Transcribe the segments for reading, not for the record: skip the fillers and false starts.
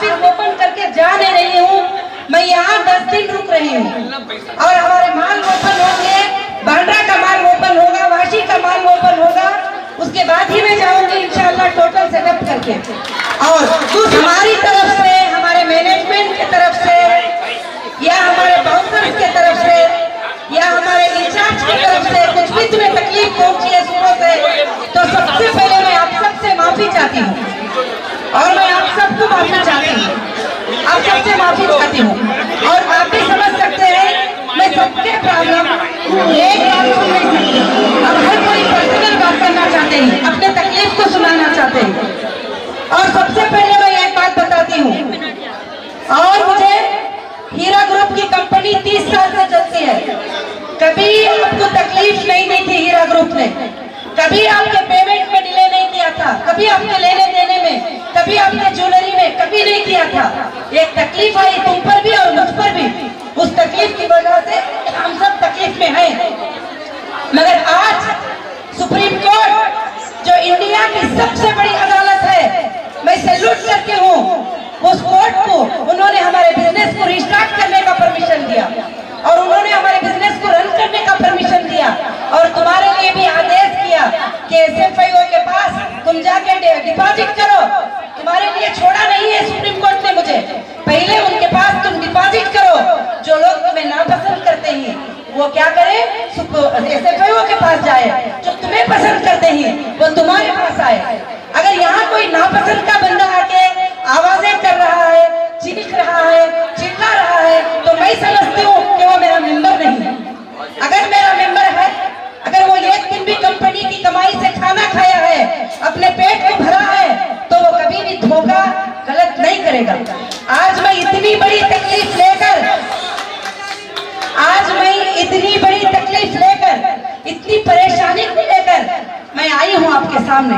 Office open करके जा नहीं रही हूँ, मैं यहाँ 10 दिन रुक रही हूँ और हमारे माल ओपन होंगे, बांद्रा का माल ओपन होगा, वाशी का माल ओपन होगा, उसके बाद ही मैं जाऊंगी इंशाल्लाह टोटल सेटअप करके। और कुछ हमारी तरफ से, हमारे मैनेजमेंट की तरफ से या हमारे बाउंसर्स की तरफ से या हमारे इंचार्ज की तरफ से कुछ भी तुम्हें तकलीफ पहुंची है सुबह से, तो सबसे पहले मैं आप सबसे माफी चाहती हूँ और मैं आप सबको माफी चाहती हूँ, आप सबसे माफी चाहती हूँ। और आप भी समझ सकते हैं मैं सबके प्रॉब्लम एक बात सुन नहीं सकती, अब हर कोई पर्सनल बात करना चाहते हैं, अपने तकलीफ को सुनाना चाहते हैं। और सबसे पहले मैं एक बात बताती हूँ, और मुझे हीरा ग्रुप की कंपनी 30 साल से चलती है, कभी आपको तकलीफ नहीं दी थी हीरा ग्रुप ने, कभी आपके पेमेंट में डिले नहीं किया था, कभी आपके लेने देने में, कभी आपके ज्वेलरी में कभी नहीं किया था। एक तकलीफ आई तुम पर भी और मुझ पर भी, उस तकलीफ की वजह से हम सब तकलीफ में हैं। मगर आज सुप्रीम कोर्ट जो इंडिया की सबसे बड़ी अदालत है, मैं सैल्यूट करती हूँ उस कोर्ट को, उन्होंने हमारे बिजनेस को रिस्टार्ट करने का परमिशन दिया और उन्होंने हमारे बिजनेस को रन करने का परमिशन दिया और तुम्हारे लिए भी आदेश किया कि SFIO के पास तुम जाके डिपॉजिट करो। तुम्हारे लिए छोड़ा नहीं है सुप्रीम कोर्ट ने मुझे, पहले उनके पास तुम डिपॉजिट करो, जो लोग तुम्हें नापसंद करते हैं वो क्या करे, SFIO के पास जाए, जो तुम्हें पसंद करते हैं वो तुम्हारे पास आए। अगर यहाँ कोई नापसंद का बंदा आके आवाजें कर रहा है, चीख रहा है, चिल्ला रहा है, तो मैं समझती हूँ कि वो मेरा मेंबर नहीं है। अगर मेरा मेंबर है, अगर वो एक दिन भी कंपनी की कमाई से खाना खाया है, अपने पेट को भरा है, तो वो कभी भी धोखा गलत नहीं करेगा। आज मैं इतनी बड़ी तकलीफ लेकर, इतनी परेशानी को लेकर मैं आई हूँ आपके सामने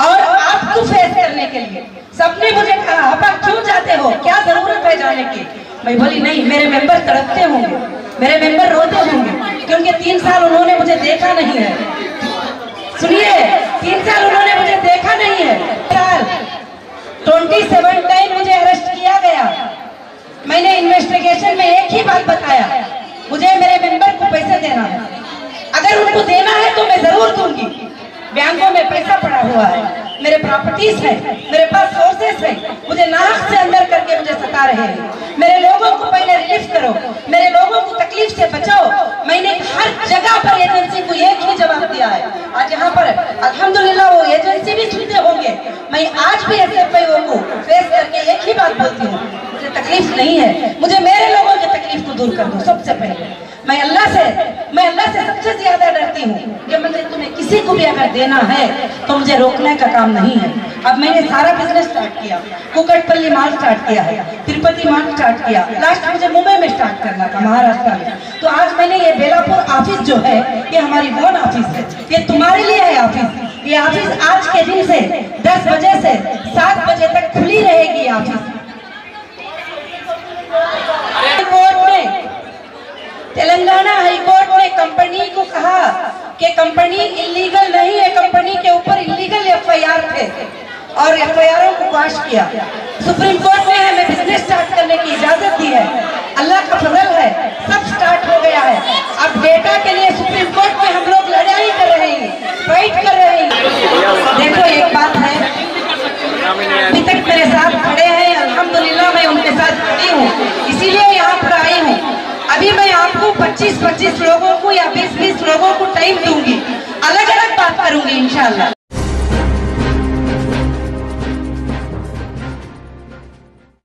और आपको फेस करने के लिए। सबने मुझे कहा आप क्यों जाते हो, क्या जरूरत है जाने की। मैं बोली नहीं, मेरे मेंबर तड़पते होंगे, मेरे मेंबर रोते होंगे, क्योंकि 3 साल उन्होंने मुझे देखा नहीं है। सुनिए, 3 साल उन्होंने मुझे देखा नहीं है। साल 27 टाइम मुझे अरेस्ट किया गया। मैंने इन्वेस्टिगेशन में एक ही बात बताया, मुझे मेरे मेंबर को पैसे देना है, अगर उनको देना है तो मैं जरूर दूंगी। बैंकों में पैसा पड़ा हुआ है, मेरे प्रॉपर्टीज है, मेरे पास सोर्सेस है, मुझे नाक से अंदर करके मुझे सता रहे हैं। मेरे लोगों को पहले रिलीफ करो, मेरे लोगों को तकलीफ से बचाओ। मैंने हर जगह पर एजेंसी को एक ही जवाब दिया है। आज यहाँ पर अल्हम्दुलिल्लाह वो एजेंसी भी सुनते होंगे, मैं आज भी SFIO को फेस करके एक ही बात बोलती हूँ, मुझे तकलीफ नहीं है, मुझे मेरे लोगों की तकलीफ को दूर कर दो। सबसे पहले मैं अल्लाह से सबसे ज्यादा डरती हूँ कि मुझे तुम्हें किसी को भी अगर देना है तो मुझे रोकने का काम नहीं है। अब मैंने सारा बिजनेस स्टार्ट किया, कुकटपल्ली माल स्टार्ट किया है, तिरुपति माल स्टार्ट किया, लास्ट मुझे मुंबई में स्टार्ट करना था, महाराष्ट्र में। तो आज मैंने ये बेलापुर ऑफिस जो है, ये हमारी वन ऑफिस है, ये तुम्हारे लिए है ऑफिस। ये ऑफिस आज के दिन से 10 बजे से 7 बजे तक खुली रहेगी ऑफिस। तेलंगाना हाईकोर्ट ने कंपनी को कहा कि कंपनी इलीगल नहीं है, कंपनी के ऊपर इलीगल FIR थे और FIRों को क्वाश किया। सुप्रीम कोर्ट ने हमें बिजनेस स्टार्ट करने की इजाजत दी है, अल्लाह का फजल है, सब स्टार्ट हो गया है। अब डेटा के लिए सुप्रीम कोर्ट में हम लोग लड़ाई कर रहे हैं, फाइट कर रहे हैं। देखो एक बात है, अभी तक मेरे साथ खड़े हैं, अल्हम्दुलिल्लाह मैं उनके साथ खड़ी हूँ, इसीलिए यहाँ पर आई हूँ। अभी मैं आपको 25-25 लोगों को या 20-20 लोगों को टाइम दूंगी, अलग अलग बात करूंगी इंशाल्लाह।